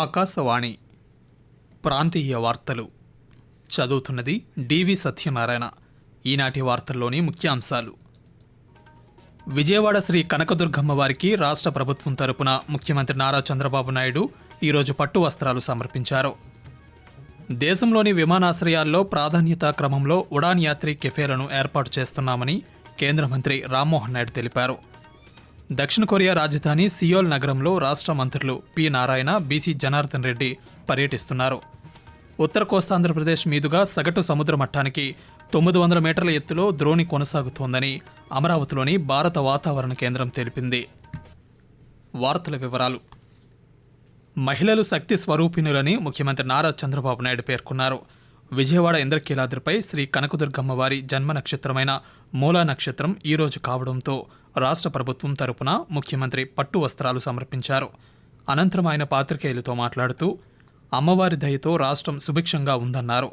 ఆకాశవాణి ప్రాంతీయ వార్తలు చదువుతున్నది డివి సత్యనారాయణ. ఈనాటి వార్తల్లోని ముఖ్యాంశాలు. విజయవాడ శ్రీ కనకదుర్గమ్మ వారికి రాష్ట్ర ప్రభుత్వం తరపున ముఖ్యమంత్రి నారా చంద్రబాబు నాయుడు ఈరోజు పట్టు వస్త్రాలు సమర్పించారు. దేశంలోని విమానాశ్రయాల్లో ప్రాధాన్యతా క్రమంలో ఉడాన్ యాత్రి కెఫేలను ఏర్పాటు చేస్తున్నామని కేంద్ర మంత్రి రామ్మోహన్ నాయుడు తెలిపారు. దక్షిణ కొరియా రాజధాని సియోల్ నగరంలో రాష్ట్ర మంత్రులు పి నారాయణ, బీసీ జనార్దన్ రెడ్డి పర్యటిస్తున్నారు. ఉత్తర కోస్తాంధ్రప్రదేశ్ మీదుగా సగటు సముద్ర మట్టానికి 900 మీటర్ల ఎత్తులో ద్రోణి కొనసాగుతోందని అమరావతిలోని భారత వాతావరణ కేంద్రం తెలిపింది. వార్తల వివరాలు. మహిళలు శక్తి స్వరూపిణులని ముఖ్యమంత్రి నారా చంద్రబాబు నాయుడు పేర్కొన్నారు. విజయవాడ ఇంద్రకీలాద్రిపై శ్రీ కనకదుర్గమ్మ వారి జన్మ నక్షత్రమైన మూలా నక్షత్రం ఈరోజు కావడంతో రాష్ట్ర ప్రభుత్వం తరపున ముఖ్యమంత్రి పట్టు వస్త్రాలు సమర్పించారు. అనంతరం ఆయన పాత్రికేయులతో మాట్లాడుతూ అమ్మవారి దయతో రాష్ట్రం సుభిక్షంగా ఉందన్నారు.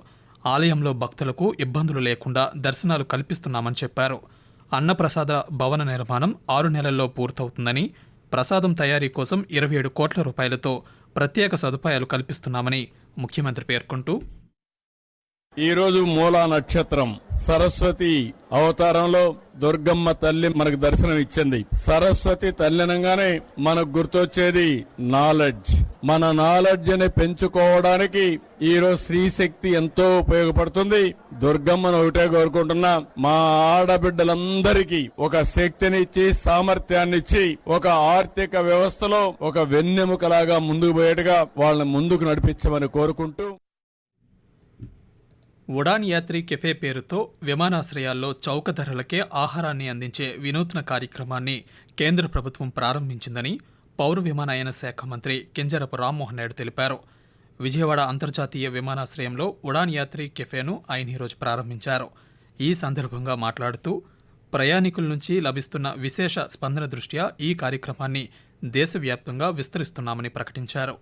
ఆలయంలో భక్తులకు ఇబ్బందులు లేకుండా దర్శనాలు కల్పిస్తున్నామని చెప్పారు. అన్నప్రసాద భవన నిర్మాణం 6 నెలల్లో పూర్తవుతుందని, ప్రసాదం తయారీ కోసం 27 కోట్ల రూపాయలతో ప్రత్యేక సదుపాయాలు కల్పిస్తున్నామని ముఖ్యమంత్రి పేర్కొంటూ, ఈరోజు మూలా నక్షత్రం సరస్వతి అవతారంలో దుర్గమ్మ తల్లి మనకు దర్శనం ఇచ్చింది. సరస్వతి తల్లినంగానే మనకు గుర్తొచ్చేది నాలెడ్జ్. మన నాలెడ్జ్ ని పెంచుకోవడానికి ఈరోజు స్త్రీశక్తి ఎంతో ఉపయోగపడుతుంది. దుర్గమ్మను ఒకటే కోరుకుంటున్నా, మా ఆడబిడ్డలందరికీ ఒక శక్తినిచ్చి సామర్థ్యాన్నిచ్చి ఒక ఆర్థిక వ్యవస్థలో ఒక వెన్నెముకలాగా ముందుకు పోయేట్టుగా వాళ్ళని ముందుకు నడిపించమని కోరుకుంటూ, ఉడాన్ యాత్రి కెఫే పేరుతో విమానాశ్రయాల్లో చౌక ధరలకే ఆహారాన్ని అందించే వినూత్న కార్యక్రమాన్ని కేంద్ర ప్రభుత్వం ప్రారంభించిందని పౌర విమానయాన శాఖ మంత్రి కింజరపు రామ్మోహన్ నాయుడు తెలిపారు. విజయవాడ అంతర్జాతీయ విమానాశ్రయంలో ఉడాన్ యాత్రి కెఫేను ఆయన ఈరోజు ప్రారంభించారు. ఈ సందర్భంగా మాట్లాడుతూ ప్రయాణికుల నుంచి లభిస్తున్న విశేష స్పందన దృష్ట్యా ఈ కార్యక్రమాన్ని దేశవ్యాప్తంగా విస్తరిస్తున్నామని ప్రకటించారు.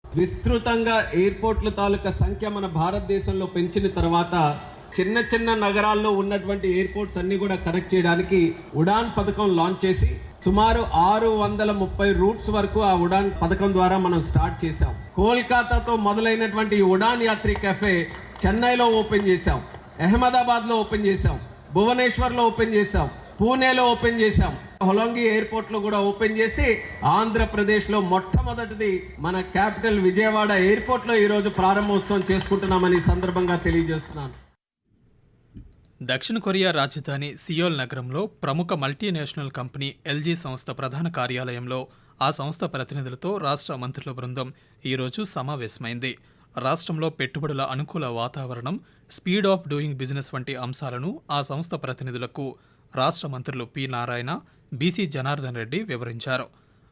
విస్తృతంగా ఎయిర్పోర్ట్ల తాలూకా సంఖ్య మన భారతదేశంలో పెంచిన తర్వాత చిన్న చిన్న నగరాల్లో ఉన్నటువంటి ఎయిర్పోర్ట్స్ అన్ని కూడా కనెక్ట్ చేయడానికి ఉడాన్ పథకం లాంచ్ చేసి సుమారు 630 రూట్స్ వరకు ఆ ఉడాన్ పథకం ద్వారా మనం స్టార్ట్ చేశాం. కోల్కతాతో మొదలైనటువంటి ఉడాన్ యాత్రి కెఫే చెన్నైలో ఓపెన్ చేశాం, అహ్మదాబాద్ లో ఓపెన్ చేశాం, భువనేశ్వర్ లో ఓపెన్ చేశాం, పూణేలో ఓపెన్ చేశాం, హొలంగి ఎయిర్పోర్ట్ లో కూడా ఓపెన్ చేసి ఆంధ్రప్రదేశ్ లో మొట్టమొదటిది మన క్యాపిటల్ విజయవాడ ఎయిర్పోర్ట్ లో ఈ రోజు ప్రారంభోత్సవం చేసుకుంటున్నామని సందర్భంగా తెలియజేస్తున్నాను. దక్షిణ కొరియా రాజధాని సియోల్ నగరంలో ప్రముఖ మల్టీనేషనల్ కంపెనీ ఎల్జీ సంస్థ ప్రధాన కార్యాలయంలో ఆ సంస్థ ప్రతినిధులతో రాష్ట్ర మంత్రుల బృందం ఈరోజు సమావేశమైంది. రాష్ట్రంలో పెట్టుబడుల అనుకూల వాతావరణం, స్పీడ్ ఆఫ్ డూయింగ్ బిజినెస్ వంటి అంశాలను ఆ సంస్థ ప్రతినిధులకు రాష్ట్ర మంత్రులు పి నారాయణ, బీసీ జనార్దన్ రెడ్డి వివరించారు.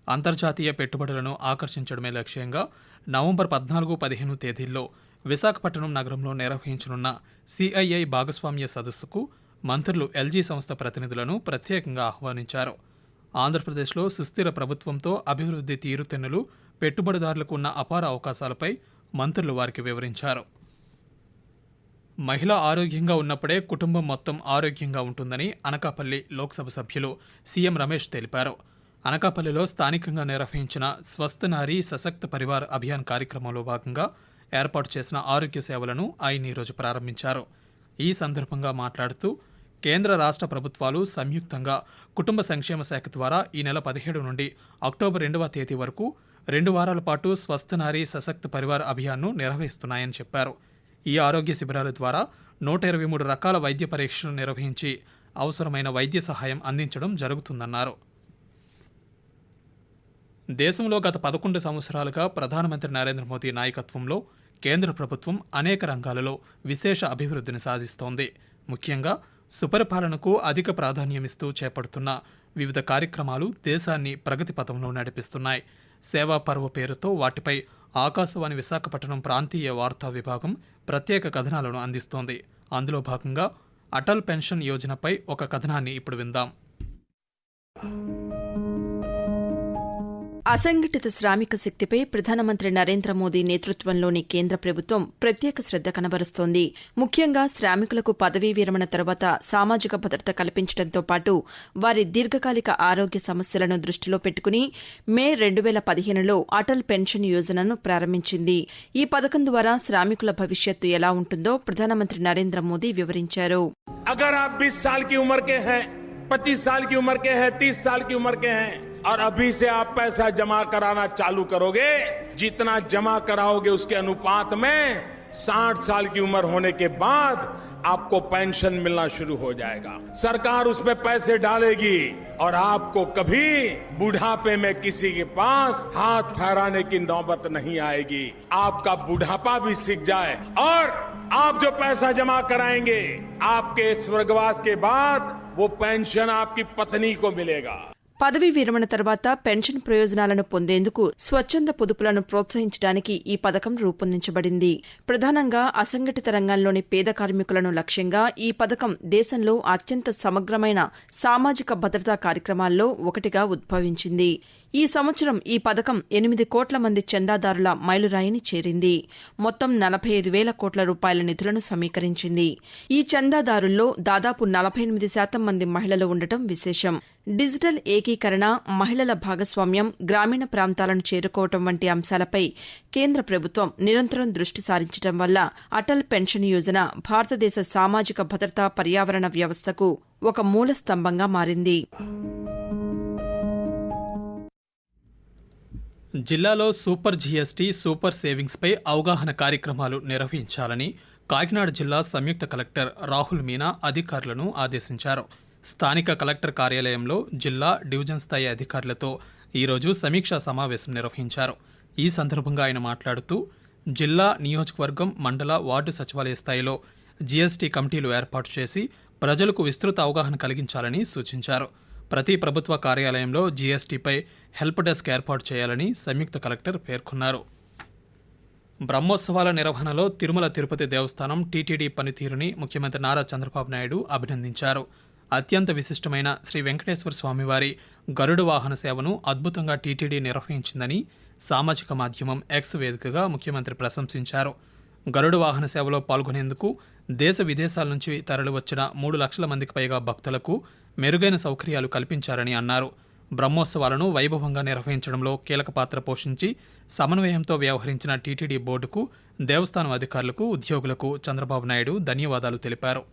అంతర్జాతీయ పెట్టుబడులను ఆకర్షించడమే లక్ష్యంగా నవంబర్ 14-15 తేదీల్లో విశాఖపట్నం నగరంలో నిర్వహించనున్న సిఐఐ భాగస్వామ్య సదస్సుకు మంత్రులు ఎల్జీ సంస్థ ప్రతినిధులను ప్రత్యేకంగా ఆహ్వానించారు. ఆంధ్రప్రదేశ్లో సుస్థిర ప్రభుత్వంతో అభివృద్ధి తీరుతెన్నులు, పెట్టుబడిదారులకు ఉన్న అపార అవకాశాలపై మంత్రులు వారికి వివరించారు. మహిళ ఆరోగ్యంగా ఉన్నప్పుడే కుటుంబం మొత్తం ఆరోగ్యంగా ఉంటుందని అనకాపల్లి లోక్సభ సభ్యులు సీఎం రమేష్ తెలిపారు. అనకాపల్లిలో స్థానికంగా నిర్వహించిన స్వస్థ నారీ సశక్త పరివార్ అభియాన్ కార్యక్రమంలో భాగంగా ఏర్పాటు చేసిన ఆరోగ్య సేవలను ఆయన ఈరోజు ప్రారంభించారు. ఈ సందర్భంగా మాట్లాడుతూ కేంద్ర రాష్ట్ర ప్రభుత్వాలు సంయుక్తంగా కుటుంబ సంక్షేమ శాఖ ద్వారా ఈ నెల 17 నుండి అక్టోబర్ 2వ తేదీ వరకు 2 వారాల పాటు స్వస్థ నారీ సశక్త పరివార్ అభియాన్ను నిర్వహిస్తున్నాయని చెప్పారు. ఈ ఆరోగ్య శిబిరాల ద్వారా 123 రకాల వైద్య పరీక్షలు నిర్వహించి అవసరమైన వైద్య సహాయం అందించడం జరుగుతుందన్నారు. దేశంలో గత 11 సంవత్సరాలుగా ప్రధానమంత్రి నరేంద్ర మోదీ నాయకత్వంలో కేంద్ర ప్రభుత్వం అనేక రంగాలలో విశేష అభివృద్ధిని సాధిస్తోంది. ముఖ్యంగా సుపరిపాలనకు అధిక ప్రాధాన్యమిస్తూ చేపడుతున్న వివిధ కార్యక్రమాలు దేశాన్ని ప్రగతి పథంలో నడిపిస్తున్నాయి. సేవా పర్వ్ పేరుతో వాటిపై ఆకాశవాణి విశాఖపట్నం ప్రాంతీయ వార్తా విభాగం ప్రత్యేక కథనాలను అందిస్తోంది. అందులో భాగంగా అటల్ పెన్షన్ యోజనపై ఒక కథనాన్ని ఇప్పుడు విందాం. అసంఘటిత శ్రామిక శక్తిపై ప్రధానమంత్రి నరేంద్ర మోదీ నేతృత్వంలోని కేంద్ర ప్రభుత్వం ప్రత్యేక శ్రద్ద కనబరుస్తోంది. ముఖ్యంగా శ్రామికులకు పదవీ విరమణ తర్వాత సామాజిక భద్రత కల్పించడంతో పాటు వారి దీర్ఘకాలిక ఆరోగ్య సమస్యలను దృష్టిలో పెట్టుకుని మే 2015లో అటల్ పెన్షన్ యోజనను ప్రారంభించింది. ఈ పథకం ద్వారా శ్రామికుల భవిష్యత్తు ఎలా ఉంటుందో ప్రధానమంత్రి నరేంద్ర మోదీ వివరించారు. अगर आप 20 साल की उम्र के हैं, 25 साल की उम्र के हैं, 30 साल की उम्र के हैं और अभी से आप पैसा जमा कराना चालू करोगे, जितना जमा कराओगे उसके अनुपात में 60 साल की उम्र होने के बाद आपको पेंशन मिलना शुरू हो जाएगा. सरकार उस पे पैसे डालेगी और आपको कभी बुढ़ापे में किसी के पास हाथ फहराने की नौबत नहीं आएगी. आपका बुढ़ापा भी सीख जाए और आप जो पैसा जमा कराएंगे आपके स्वर्गवास के बाद वो पेंशन आपकी पत्नी को मिलेगा. పదవీ విరమణ తర్వాత పెన్షన్ ప్రయోజనాలను పొందేందుకు స్వచ్ఛంద పొదుపులను ప్రోత్సహించడానికి ఈ పథకం రూపొందించబడింది. ప్రధానంగా అసంఘటిత రంగంలోని పేద కార్మికులను లక్ష్యంగా ఈ పథకం దేశంలో అత్యంత సమగ్రమైన సామాజిక భద్రతా కార్యక్రమాల్లో ఒకటిగా ఉద్భవించింది. ఈ సంవత్సరం ఈ పథకం 8 కోట్ల మంది చందాదారుల మైలురాయిని చేరింది. మొత్తం 45,000 కోట్ల రూపాయల నిధులను సమీకరించింది. ఈ చందాదారుల్లో దాదాపు 48% మంది మహిళలు ఉండటం విశేషం. డిజిటల్ ఏకీకరణ, మహిళల భాగస్వామ్యం, గ్రామీణ ప్రాంతాలను చేరుకోవటం వంటి అంశాలపై కేంద్ర ప్రభుత్వం నిరంతరం దృష్టి సారించడం వల్ల అటల్ పెన్షన్ యోజన భారతదేశ సామాజిక భద్రతా పర్యావరణ వ్యవస్థకు ఒక మూల స్తంభంగా మారింది. జిల్లాలో సూపర్ జీఎస్టీ, సూపర్ సేవింగ్స్పై అవగాహన కార్యక్రమాలు నిర్వహించాలని కాకినాడ జిల్లా సంయుక్త కలెక్టర్ రాహుల్ మీనా అధికారులను ఆదేశించారు. స్థానిక కలెక్టర్ కార్యాలయంలో జిల్లా, డివిజన్ స్థాయి అధికారులతో ఈరోజు సమీక్షా సమావేశం నిర్వహించారు. ఈ సందర్భంగా ఆయన మాట్లాడుతూ జిల్లా, నియోజకవర్గం, మండల, వార్డు సచివాలయ స్థాయిలో జీఎస్టీ కమిటీలు ఏర్పాటు చేసి ప్రజలకు విస్తృత అవగాహన కలిగించాలని సూచించారు. ప్రతి ప్రభుత్వ కార్యాలయంలో జీఎస్టీపై హెల్ప్ డెస్క్ ఏర్పాటు చేయాలని సంయుక్త కలెక్టర్ పేర్కొన్నారు. బ్రహ్మోత్సవాల నిర్వహణలో తిరుమల తిరుపతి దేవస్థానం టీటీడీ పనితీరుని ముఖ్యమంత్రి నారా చంద్రబాబు నాయుడు అభినందించారు. అత్యంత విశిష్టమైన శ్రీ వెంకటేశ్వర స్వామివారి గరుడ వాహన సేవను అద్భుతంగా టీటీడీ నిర్వహించిందని సామాజిక మాధ్యమం ఎక్స్ వేదికగా ముఖ్యమంత్రి ప్రశంసించారు. గరుడ వాహన సేవలో పాల్గొనేందుకు దేశ విదేశాల నుంచి తరలివచ్చిన 3 లక్షల మందికి పైగా భక్తులకు మెరుగైన సౌకర్యాలు కల్పించారని అన్నారు. బ్రహ్మోత్సవాలను వైభవంగా నిర్వహించడంలో కీలక పాత్ర పోషించి సమన్వయంతో వ్యవహరించిన టీటీడీ బోర్డుకు, దేవస్థానం అధికారులకు, ఉద్యోగులకు చంద్రబాబు నాయుడు ధన్యవాదాలు తెలిపారు.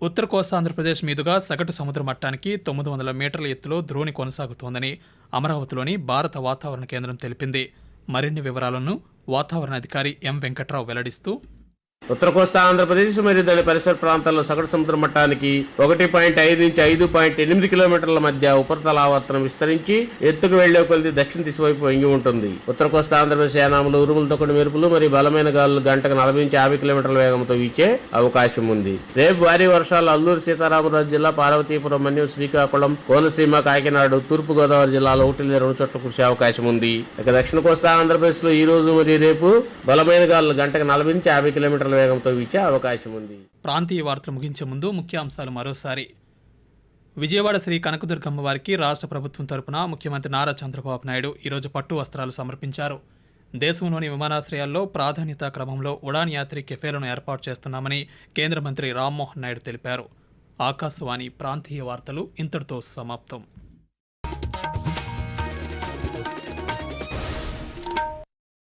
ఉత్తర కోస్తాంధ్రప్రదేశ్ మీదుగా సగటు సముద్ర మట్టానికి 900 మీటర్ల ఎత్తులో ద్రోణి కొనసాగుతోందని అమరావతిలోని భారత వాతావరణ కేంద్రం తెలిపింది. మరిన్ని వివరాలను వాతావరణ అధికారి ఎం వెంకట్రావు వెల్లడిస్తూ, ఉత్తర కోస్తా ఆంధ్రప్రదేశ్ మరియు దాని పరిసర ప్రాంతాల్లో సగటు సముద్ర మట్టానికి 1.5 నుంచి 5.8 కిలోమీటర్ల మధ్య ఉపరితల ఆవర్తనం విస్తరించి ఎత్తుకు వెళ్లే కొద్ది దక్షిణ దిశ వైపు వంగి ఉంటుంది. ఉత్తర కోస్తా ఆంధ్రప్రదేశ్ యానాములు ఉరుములతో కూడిన మెరుపులు మరియు బలమైన గాలులు గంటకు 40 నుంచి 50 కిలోమీటర్ల వేగంతో వీచే అవకాశం ఉంది. రేపు భారీ వర్షాలు అల్లూరు సీతారామరాజు జిల్లా, పార్వతీపురం, మన్యం, శ్రీకాకుళం, కోనసీమ, కాకినాడ, తూర్పు గోదావరి జిల్లాలో 1 లేదా 2 చోట్ల కురిసే అవకాశం ఉంది. ఇక దక్షిణ కోస్తా ఆంధ్రప్రదేశ్ లో ఈ రోజు మరియు రేపు బలమైన గాలులు గంటకు 40 నుంచి 50 కిలోమీటర్ల వేగంతో వీచే అవకాశం ఉంది. ప్రాంతీయ వార్తలు ముగించే ముందు ముఖ్యాంశాలు మరోసారి. విజయవాడ శ్రీ కనకదుర్గమ్మ వారికి రాష్ట్ర ప్రభుత్వం తరపున ముఖ్యమంత్రి నారా చంద్రబాబు నాయుడు ఈరోజు పట్టు వస్త్రాలు సమర్పించారు. దేశంలోని విమానాశ్రయాల్లో ప్రాధాన్యతా క్రమంలో ఉడాన్ యాత్రి కెఫేలను ఏర్పాటు చేస్తున్నామని కేంద్ర మంత్రి రామ్మోహన్ నాయుడు తెలిపారు. ఆకాశవాణి ప్రాంతీయ వార్తలు ఇంతటితో సమాప్తం.